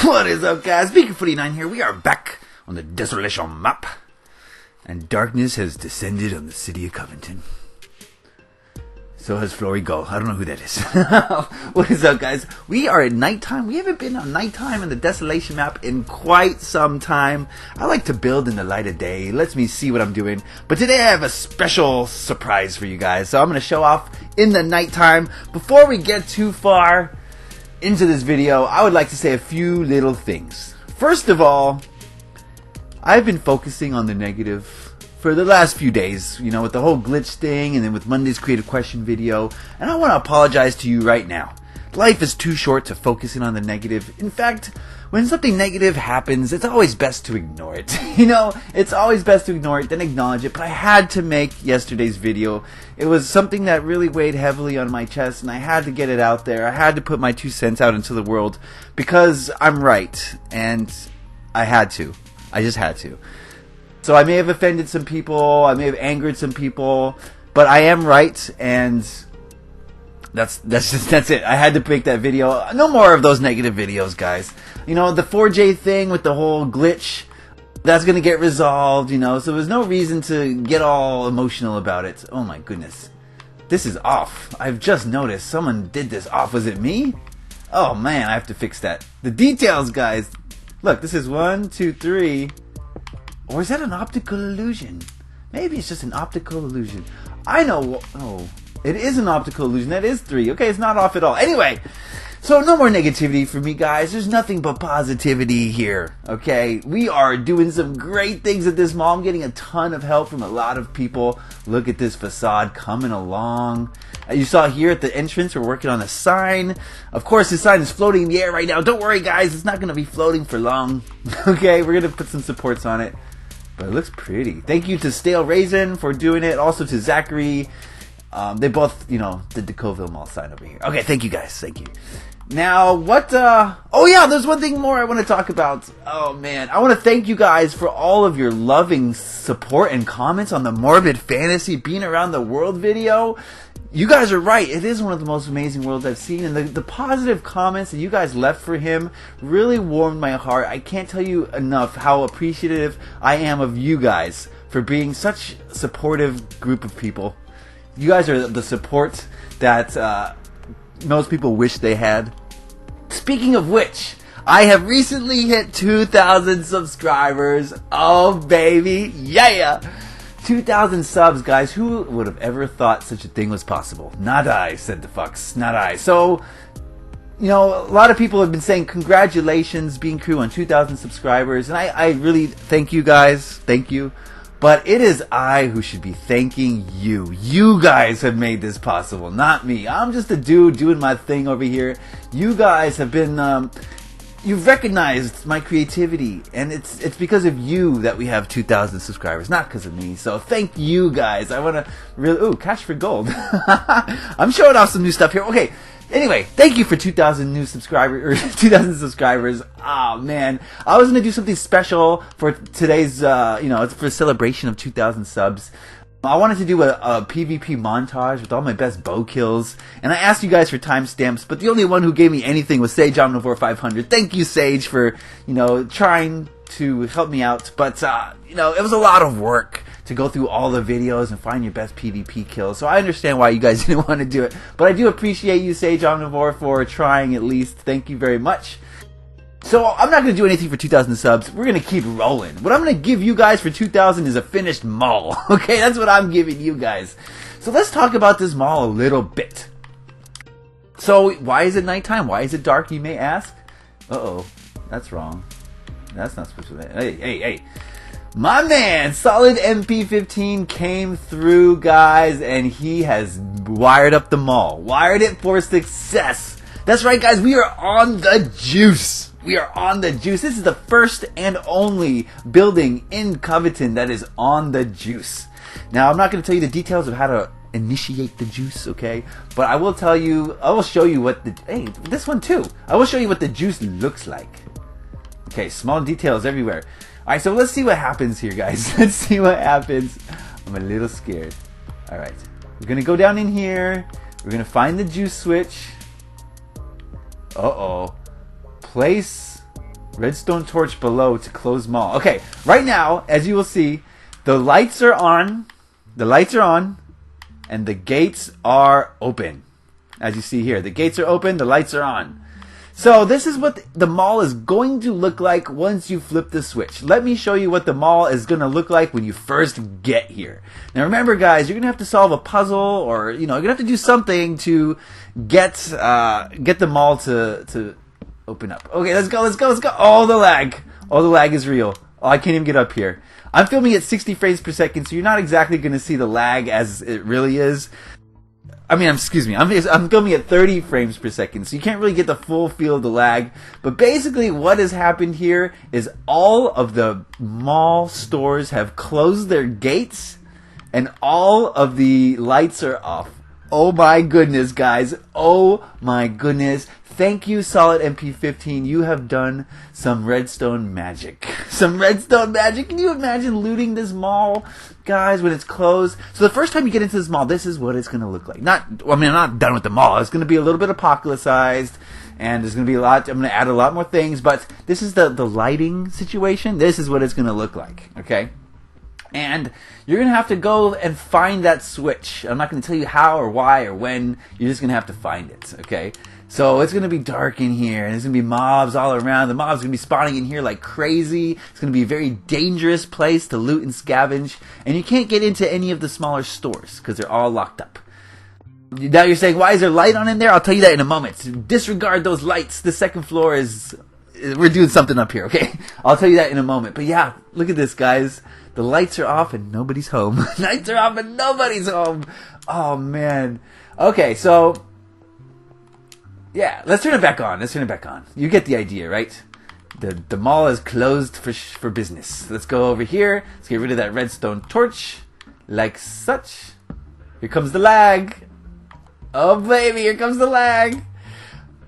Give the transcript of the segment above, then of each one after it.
What is up, guys? Beacon49 here. We are back on the Desolation map. And darkness has descended on the city of Coveton. So has Flory Gull. I don't know who that is. What is up, guys? We are at nighttime. We haven't been on nighttime in the Desolation map in quite some time. I like to build in the light of day. Lets me see what I'm doing. But today I have a special surprise for you guys. So I'm going to show off in the nighttime. Before we get too far into this video, I would like to say a few little things. First of all, I've been focusing on the negative for the last few days, you know, with the whole glitch thing and then with Monday's creative question video, and I want to apologize to you right now. Life is too short to focusing on the negative. In fact, when something negative happens, it's always best to ignore it. You know, it's always best to ignore it than acknowledge it, but I had to make yesterday's video. It was something that really weighed heavily on my chest, and I had to get it out there. I had to put my 2 cents out into the world because I'm right, and I had to. I just had to. So I may have offended some people, I may have angered some people, but I am right, and that's it. I had to make that video. No more of those negative videos, guys. You know, the 4J thing with the whole glitch, that's gonna get resolved, you know, so there's no reason to get all emotional about it. Oh my goodness. This is off. I've just noticed someone did this off. Was it me? Oh man, I have to fix that. The details, guys. Look, this is 1, 2, 3. Or is that an optical illusion? Maybe it's just an optical illusion. I know. Oh, it is an optical illusion. That is 3. Okay, it's not off at all. Anyway, so no more negativity for me, guys. There's nothing but positivity here. Okay, we are doing some great things at this mall. I'm getting a ton of help from a lot of people. Look at this facade coming along. You saw here at the entrance, we're working on a sign. Of course, the sign is floating in the air right now. Don't worry, guys. It's not going to be floating for long. Okay, we're going to put some supports on it. But it looks pretty. Thank you to Stale Raisin for doing it. Also to Zachary. They both, you know, did the Coville Mall sign over here. Okay, thank you, guys. Thank you. Now, what, oh yeah, there's one thing more I want to talk about. Oh man, I want to thank you guys for all of your loving support and comments on the Morbid Fantasy Being Around the World video. You guys are right. It is one of the most amazing worlds I've seen, and the positive comments that you guys left for him really warmed my heart. I can't tell you enough how appreciative I am of you guys for being such a supportive group of people. You guys are the support that most people wish they had. Speaking of which, I have recently hit 2,000 subscribers. Oh baby, yeah! 2,000 subs, guys. Who would have ever thought such a thing was possible? Not I, said the fucks. Not I. So, you know, a lot of people have been saying congratulations, Bean Crew, on 2,000 subscribers. And I really thank you guys. Thank you. But it is I who should be thanking you. You guys have made this possible, not me. I'm just a dude doing my thing over here. You guys have been... You've recognized my creativity, and it's because of you that we have 2,000 subscribers, not because of me. So thank you guys. I want to really... Ooh, cash for gold. I'm showing off some new stuff here. Okay, anyway, thank you for 2,000 new subscribers, or 2,000 subscribers. Oh man, I was going to do something special for today's, you know, it's for a celebration of 2,000 subs. I wanted to do a PvP montage with all my best bow kills, and I asked you guys for timestamps, but the only one who gave me anything was Sage Omnivore 500. Thank you, Sage, for, you know, trying to help me out, but, you know, it was a lot of work to go through all the videos and find your best PvP kills, so I understand why you guys didn't want to do it, but I do appreciate you, Sage Omnivore, for trying at least. Thank you very much. So, I'm not going to do anything for 2,000 subs. We're going to keep rolling. What I'm going to give you guys for 2,000 is a finished mall. Okay, that's what I'm giving you guys. So, let's talk about this mall a little bit. So, why is it nighttime? Why is it dark, you may ask? Uh-oh, that's wrong. That's not supposed to be. Hey. My man, Solid MP15 came through, guys, and he has wired up the mall. Wired it for success. That's right, guys, we are on the juice. We are on the juice. This is the first and only building in Coveton that is on the juice. Now, I'm not going to tell you the details of how to initiate the juice, okay? But I will tell you, I will show you what the... Hey, this one too. I will show you what the juice looks like. Okay, small details everywhere. Alright, so let's see what happens here, guys. Let's see what happens. I'm a little scared. Alright, we're going to go down in here. We're going to find the juice switch. Uh-oh. Place Redstone torch below to close mall. Okay, right now, as you will see, the lights are on. The lights are on. And the gates are open. As you see here, the gates are open, the lights are on. So this is what the mall is going to look like once you flip the switch. Let me show you what the mall is going to look like when you first get here. Now remember guys, you're going to have to solve a puzzle, or you're going to have to do something to get the mall to open up. Okay, let's go. Oh, the lag is real. Oh, I can't even get up here. I'm filming at 60 frames per second, so you're not exactly going to see the lag as it really is. Excuse me, I'm filming at 30 frames per second, so you can't really get the full feel of the lag. But basically what has happened here is all of the mall stores have closed their gates, and all of the lights are off. Oh my goodness, guys. Oh my goodness. Thank you, Solid MP15. You have done some redstone magic. Some redstone magic. Can you imagine looting this mall, guys, when it's closed? So the first time you get into this mall, this is what it's going to look like. I'm not done with the mall. It's going to be a little bit apocalypsized, and there's going to be a lot. I'm going to add a lot more things, but this is the lighting situation. This is what it's going to look like, okay? And you're going to have to go and find that switch. I'm not going to tell you how or why or when. You're just going to have to find it, okay? So it's going to be dark in here, and there's going to be mobs all around. The mobs are going to be spawning in here like crazy. It's going to be a very dangerous place to loot and scavenge. And you can't get into any of the smaller stores because they're all locked up. Now you're saying, why is there light on in there? I'll tell you that in a moment. Disregard those lights. The second floor is... We're doing something up here, okay? I'll tell you that in a moment. But yeah, look at this, guys. The lights are off and nobody's home. Lights are off and nobody's home. Oh, man. Okay, so... yeah, let's turn it back on. You get the idea, right? The mall is closed for business. Let's go over here. Let's get rid of that redstone torch. Like such. Here comes the lag. Oh, baby, here comes the lag.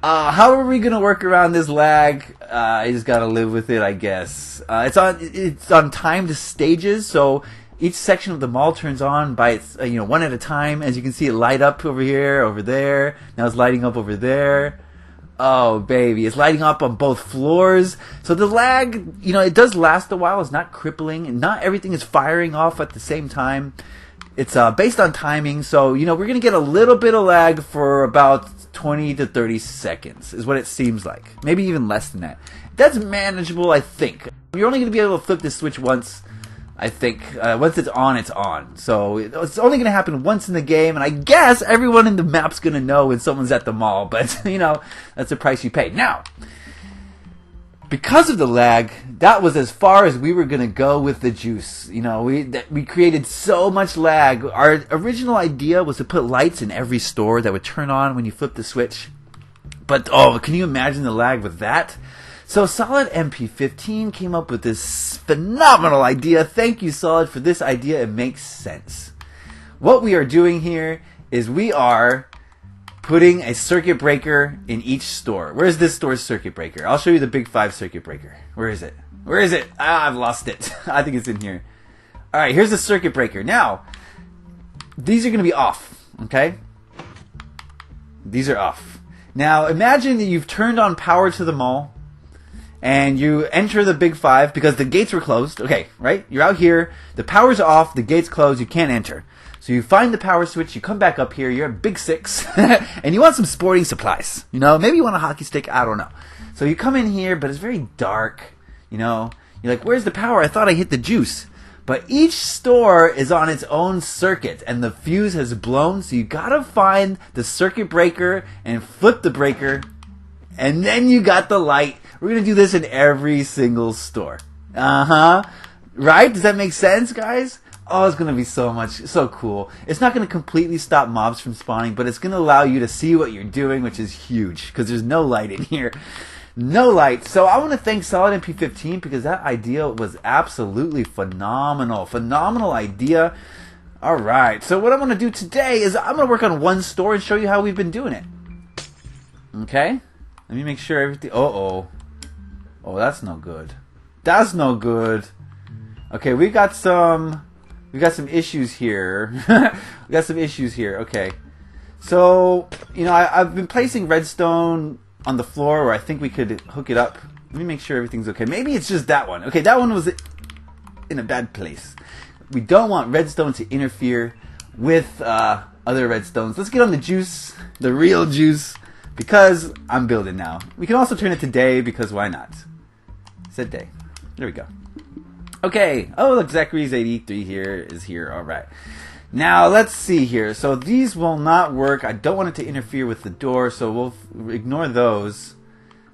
How are we gonna work around this lag? I just gotta live with it, I guess. It's on timed stages, so each section of the mall turns on by its, one at a time. As you can see, it light up over here, over there. Now it's lighting up over there. Oh, baby, it's lighting up on both floors. So the lag, it does last a while. It's not crippling, and not everything is firing off at the same time. It's based on timing, so we're gonna get a little bit of lag for about 20 to 30 seconds is what it seems like. Maybe even less than that. That's manageable, I think. You're only gonna be able to flip this switch once, I think. Once it's on, it's on. So it's only gonna happen once in the game, and I guess everyone in the map's gonna know when someone's at the mall. But that's the price you pay. Now, because of the lag, that was as far as we were going to go with the Joose. We created so much lag. Our original idea was to put lights in every store that would turn on when you flip the switch. But, can you imagine the lag with that? So Solid MP15 came up with this phenomenal idea. Thank you, Solid, for this idea. It makes sense. What we are doing here is we are putting a circuit breaker in each store. Where's this store's circuit breaker? I'll show you the Big 5 circuit breaker. Where is it? I've lost it. I think it's in here. Alright, here's the circuit breaker. Now, these are going to be off. Okay? These are off. Now, imagine that you've turned on power to the mall, and you enter the Big 5 because the gates were closed. Okay, right? You're out here. The power's off. The gate's closed. You can't enter. So you find the power switch, you come back up here, you're at Big 6, and you want some sporting supplies. Maybe you want a hockey stick, I don't know. So you come in here, but it's very dark, You're like, where's the power? I thought I hit the Joose. But each store is on its own circuit, and the fuse has blown, so you gotta find the circuit breaker and flip the breaker, and then you got the light. We're gonna do this in every single store. Right? Does that make sense, guys? Oh, it's going to be so cool. It's not going to completely stop mobs from spawning, but it's going to allow you to see what you're doing, which is huge, because there's no light in here. No light. So I want to thank Solid MP15 because that idea was absolutely phenomenal. Phenomenal idea. All right. So what I'm going to do today is I'm going to work on one store and show you how we've been doing it. Okay? Let me make sure everything... Oh, that's no good. That's no good. Okay, we got some issues here. Okay. So, I've been placing redstone on the floor where I think we could hook it up. Let me make sure everything's okay. Maybe it's just that one. Okay, that one was in a bad place. We don't want redstone to interfere with other redstones. Let's get on the Joose, the real Joose, because I'm building now. We can also turn it to day, because why not? Set day. There we go. Okay. Oh, look, Zachary's 83 is here. All right. Now, let's see here. So these will not work. I don't want it to interfere with the door, so we'll ignore those.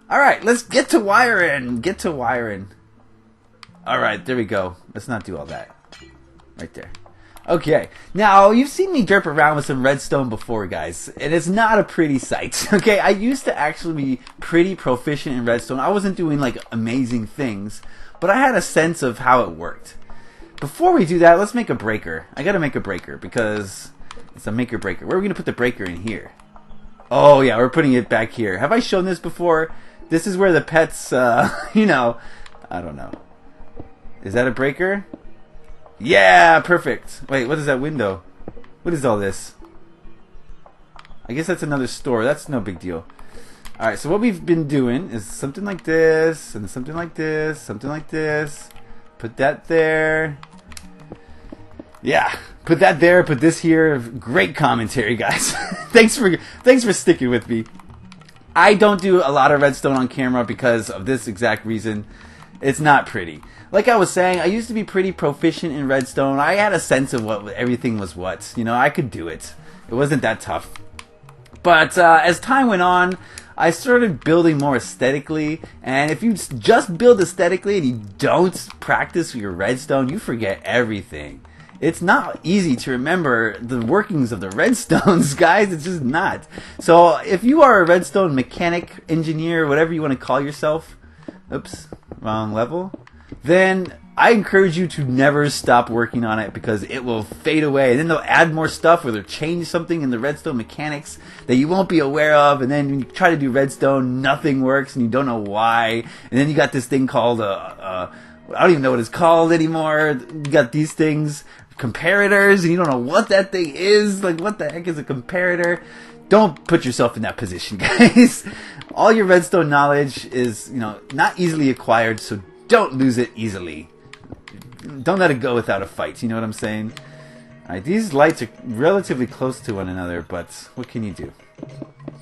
All right, let's get to wiring. Get to wiring. All right, there we go. Let's not do all that. Right there. Okay, now you've seen me derp around with some redstone before, guys, and it's not a pretty sight. Okay, I used to actually be pretty proficient in redstone. I wasn't doing like amazing things, but I had a sense of how it worked. Before we do that, let's make a breaker. I gotta make a breaker because it's a make or breaker. Where are we gonna put the breaker in here? Oh yeah, we're putting it back here. Have I shown this before? This is where the pets, you know, I don't know. Is that a breaker? Yeah, perfect. Wait, what is that window? What is all this? I guess that's another store. That's no big deal. Alright, so what we've been doing is something like this, and something like this, something like this. Put that there. Yeah, put that there, put this here. Great commentary, guys. Thanks for sticking with me. I don't do a lot of redstone on camera because of this exact reason. It's not pretty. Like I was saying, I used to be pretty proficient in redstone. I had a sense of what everything was what. You know, I could do it. It wasn't that tough. But as time went on, I started building more aesthetically. And if you just build aesthetically and you don't practice your redstone, you forget everything. It's not easy to remember the workings of the redstones, guys. It's just not. So if you are a redstone mechanic, engineer, whatever you want to call yourself, oops, wrong level, then I encourage you to never stop working on it because it will fade away. And then they'll add more stuff or they'll change something in the redstone mechanics that you won't be aware of. And then when you try to do redstone, nothing works and you don't know why. And then you got this thing called, I don't even know what it's called anymore. You got these things, comparators, and you don't know what that thing is. Like, what the heck is a comparator? Don't put yourself in that position, guys. All your redstone knowledge is, you know, not easily acquired, so don't lose it easily. Don't let it go without a fight. You know what I'm saying? Alright, these lights are relatively close to one another, but what can you do?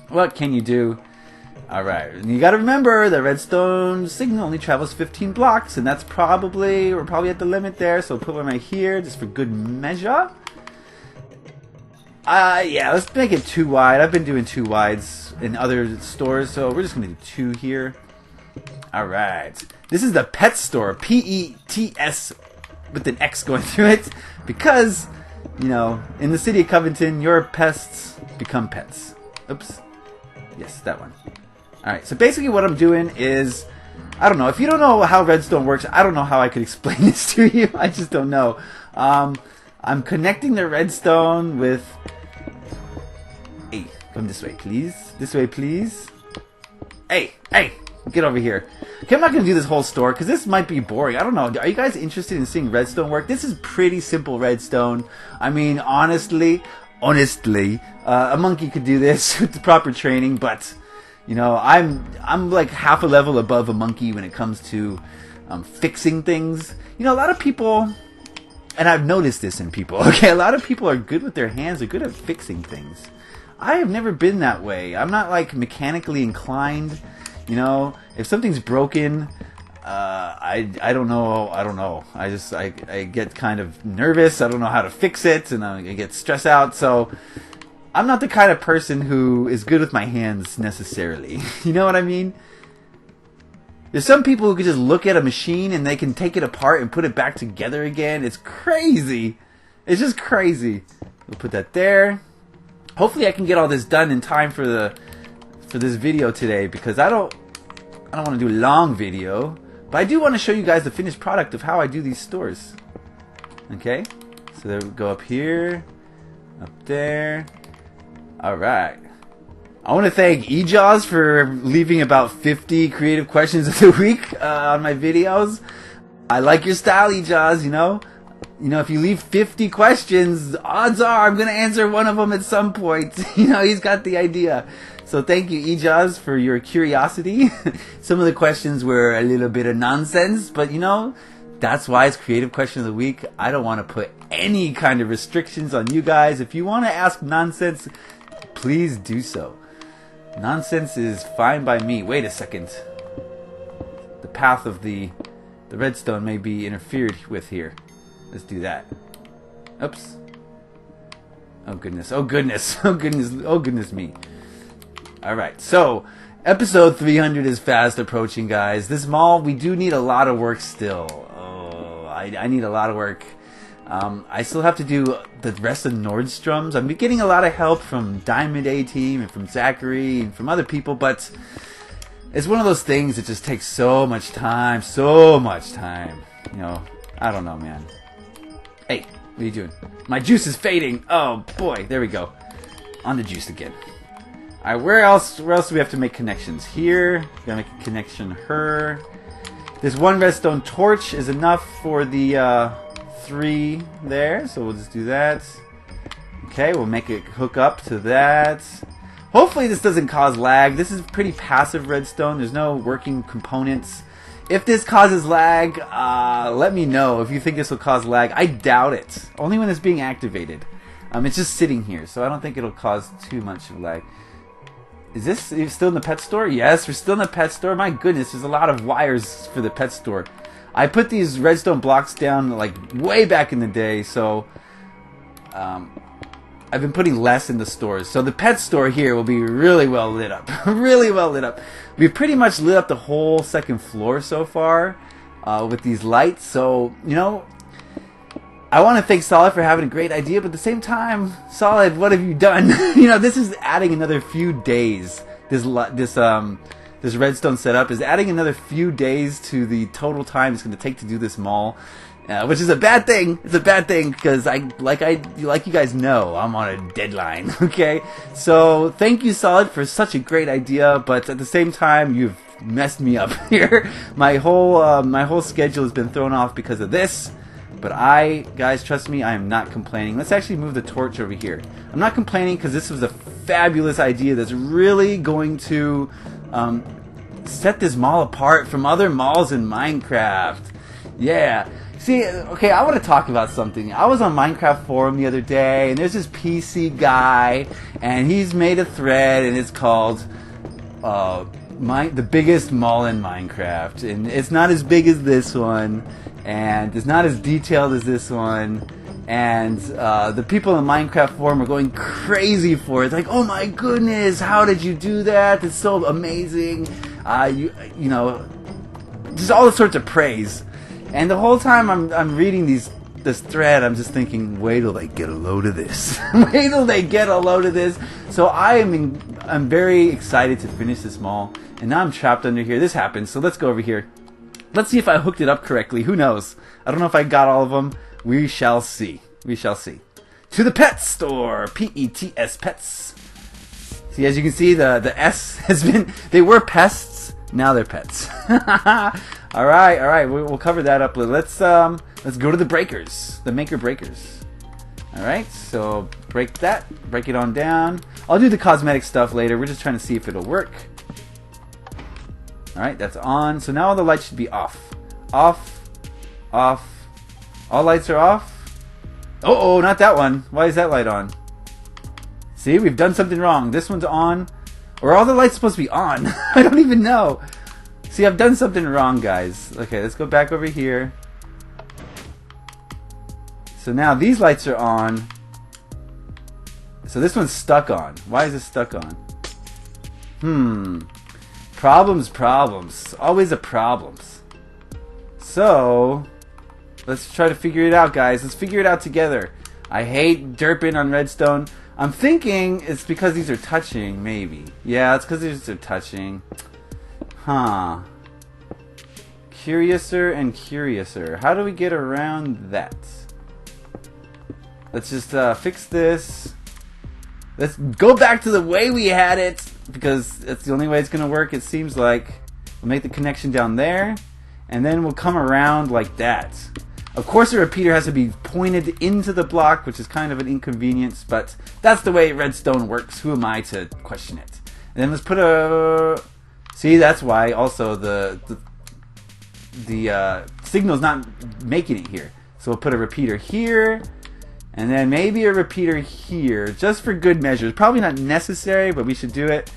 What can you do? Alright, and you gotta remember the redstone signal only travels 15 blocks, and that's we're probably at the limit there, so put one right here just for good measure. Yeah, let's make it 2 wide. I've been doing 2 wides in other stores, so we're just gonna do 2 here. Alright. This is the pet store, P-E-T-S, with an X going through it, because, you know, in the city of Coveton, your pests become pets. Oops. Yes, that one. Alright, so basically what I'm doing is, I don't know, if you don't know how redstone works, I don't know how I could explain this to you. I just don't know. I'm connecting the redstone with... Hey, come this way, please. This way, please. Hey, get over here. Okay, I'm not going to do this whole store because this might be boring. I don't know. Are you guys interested in seeing redstone work? This is pretty simple redstone. I mean, honestly, a monkey could do this with the proper training, but... You know, I'm like half a level above a monkey when it comes to fixing things. You know, a lot of people, and I've noticed this in people, okay, a lot of people are good with their hands, they're good at fixing things. I have never been that way. I'm not like mechanically inclined. You know, if something's broken, I don't know. I get kind of nervous. I don't know how to fix it, and I get stressed out. So I'm not the kind of person who is good with my hands necessarily. You know what I mean? There's some people who can just look at a machine and they can take it apart and put it back together again. It's crazy. It's just crazy. We'll put that there. Hopefully I can get all this done in time for this video today, because I don't want to do a long video, but I do want to show you guys the finished product of how I do these stores. Okay? So there we go, up here, up there. Alright. I want to thank eJaws for leaving about 50 creative questions of the week on my videos. I like your style, eJaws, you know? You know, if you leave 50 questions, odds are I'm going to answer one of them at some point. You know, he's got the idea. So thank you, Joose, for your curiosity. Some of the questions were a little bit of nonsense, but you know, that's why it's Creative Question of the Week. I don't want to put any kind of restrictions on you guys. If you want to ask nonsense, please do so. Nonsense is fine by me. Wait a second. The path of the redstone may be interfered with here. Let's do that. Oops. Oh goodness. Oh goodness. Oh goodness. Oh goodness me. Alright, so episode 300 is fast approaching, guys. This mall, we do need a lot of work still. Oh, I need a lot of work. I still have to do the rest of Nordstrom's. I'm getting a lot of help from Diamond A Team and from Zachary and from other people, but it's one of those things that just takes so much time. So much time. You know, I don't know, man. Hey, what are you doing? My juice is fading. Oh boy, there we go. On the juice again. Alright, where else do we have to make connections? Here, gotta make a connection here. This one redstone torch is enough for the 3 there, so we'll just do that. Okay, we'll make it hook up to that. Hopefully this doesn't cause lag. This is pretty passive redstone. There's no working components. If this causes lag, let me know if you think this will cause lag. I doubt it. Only when it's being activated. It's just sitting here, so I don't think it'll cause too much of lag. Is this still in the pet store? Yes, we're still in the pet store. My goodness, there's a lot of wires for the pet store. I put these redstone blocks down like way back in the day, so I've been putting less in the stores. So the pet store here will be really well lit up. Really well lit up. We've pretty much lit up the whole second floor so far with these lights. So, you know, I want to thank Solid for having a great idea, but at the same time, Solid, what have you done? You know, this is adding another few days. This redstone setup is adding another few days to the total time it's going to take to do this mall. Which is a bad thing. It's a bad thing because like you guys know, I'm on a deadline. Okay, so thank you, Solid, for such a great idea. But at the same time, you've messed me up here. My whole schedule has been thrown off because of this. But guys, trust me, I am not complaining. Let's actually move the torch over here. I'm not complaining because this was a fabulous idea that's really going to set this mall apart from other malls in Minecraft. Yeah. See, okay, I want to talk about something. I was on Minecraft forum the other day, and there's this PC guy, and he's made a thread, and it's called the biggest mall in Minecraft. And it's not as big as this one, and it's not as detailed as this one. And the people in the Minecraft forum are going crazy for it. It's like, oh my goodness, how did you do that? It's so amazing. You know, just all sorts of praise. And the whole time I'm reading this thread, I'm just thinking, wait till they get a load of this. Wait till they get a load of this. So I'm very excited to finish this mall. And now I'm trapped under here. This happens. So let's go over here. Let's see if I hooked it up correctly. Who knows? I don't know if I got all of them. We shall see. We shall see. To the pet store. P-E-T-S, pets. See, as you can see, the S has been... They were pests. Now they're pets. All right. We'll cover that up. Let's go to the breakers, the maker breakers. All right, so break that, break it on down. I'll do the cosmetic stuff later. We're just trying to see if it'll work. All right, that's on. So now all the lights should be off. Off. All lights are off. Oh, not that one. Why is that light on? See, we've done something wrong. This one's on. Or are all the lights supposed to be on? I don't even know. See, I've done something wrong, guys. Okay, let's go back over here. So now these lights are on. So this one's stuck on. Why is it stuck on? Problems. Always a problems. So, let's try to figure it out, guys. Let's figure it out together. I hate derping on redstone. I'm thinking it's because these are touching, maybe. Yeah, it's because these are touching. Huh. Curiouser and curiouser. How do we get around that? Let's just fix this. Let's go back to the way we had it, because that's the only way it's going to work, it seems like. We'll make the connection down there, and then we'll come around like that. Of course, the repeater has to be pointed into the block, which is kind of an inconvenience, but that's the way redstone works. Who am I to question it? And then let's put a... See, that's why also the signal's not making it here. So we'll put a repeater here, and then maybe a repeater here, just for good measure. Probably not necessary, but we should do it.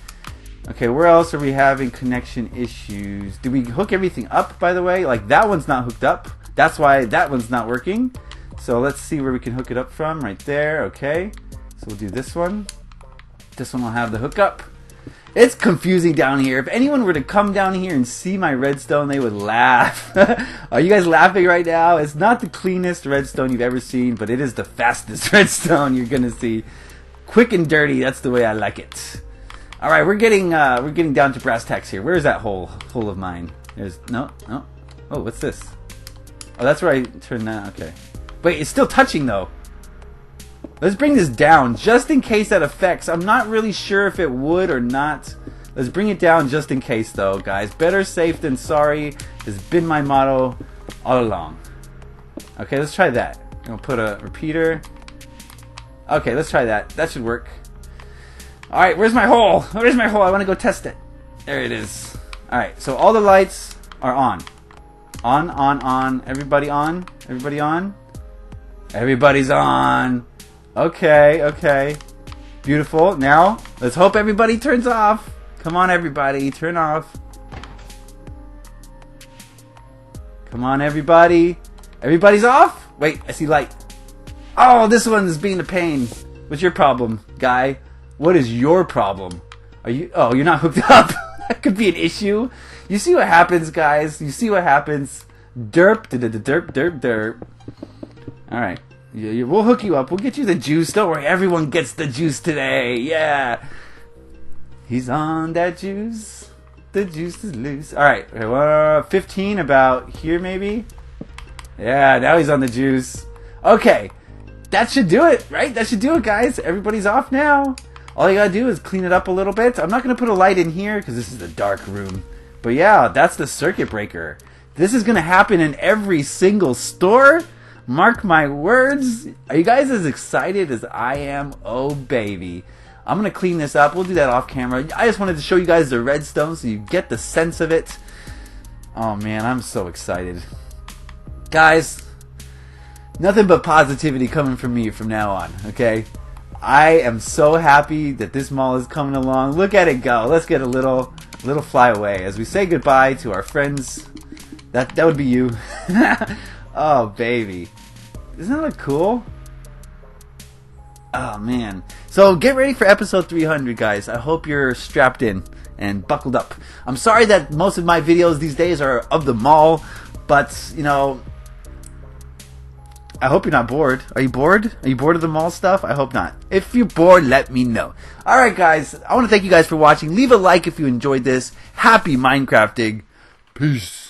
Okay, where else are we having connection issues? Do we hook everything up, by the way? Like, that one's not hooked up. That's why that one's not working. So let's see where we can hook it up from. Right there, okay. So we'll do this one. This one will have the hookup. It's confusing down here. If anyone were to come down here and see my redstone, they would laugh. Are you guys laughing right now? It's not the cleanest redstone you've ever seen, but it is the fastest redstone you're gonna see. Quick and dirty, that's the way I like it. Alright, we're getting down to brass tacks here. Where is that hole of mine? There's no. Oh, what's this? Oh, that's where I turn that. Okay. Wait, it's still touching though. Let's bring this down just in case that affects. I'm not really sure if it would or not. Let's bring it down just in case though, guys. Better safe than sorry has been my motto all along. Okay, let's try that. I'm gonna put a repeater. Okay, let's try that. That should work. Alright, where's my hole? Where's my hole? I want to go test it. There it is. Alright, so all the lights are on. On. Everybody on? Everybody on? Everybody's on. Okay. Beautiful. Now, let's hope everybody turns off. Come on, everybody. Turn off. Come on, everybody. Everybody's off? Wait, I see light. Oh, this one's being a pain. What's your problem, guy? What is your problem? Are you... Oh, you're not hooked up. That could be an issue. You see what happens, guys? You see what happens? Derp. Alright. We'll hook you up. We'll get you the juice. Don't worry. Everyone gets the juice today. Yeah. He's on that juice. The juice is loose. Alright. 15 about here, maybe? Yeah, now he's on the juice. Okay. That should do it, right? That should do it, guys. Everybody's off now. All you gotta do is clean it up a little bit. I'm not gonna put a light in here because this is a dark room. But yeah, that's the circuit breaker. This is gonna happen in every single store. Mark my words. Are you guys as excited as I am? Oh, baby. I'm gonna clean this up. We'll do that off camera. I just wanted to show you guys the redstone so you get the sense of it. Oh, man, I'm so excited. Guys, nothing but positivity coming from me from now on, okay? I am so happy that this mall is coming along. Look at it go. Let's get a little flyaway as we say goodbye to our friends. That would be you. Oh, baby. Doesn't that look cool? Oh, man. So get ready for episode 300, guys. I hope you're strapped in and buckled up. I'm sorry that most of my videos these days are of the mall, but, you know, I hope you're not bored. Are you bored? Are you bored of the mall stuff? I hope not. If you're bored, let me know. Alright, guys. I want to thank you guys for watching. Leave a like if you enjoyed this. Happy Minecrafting. Peace.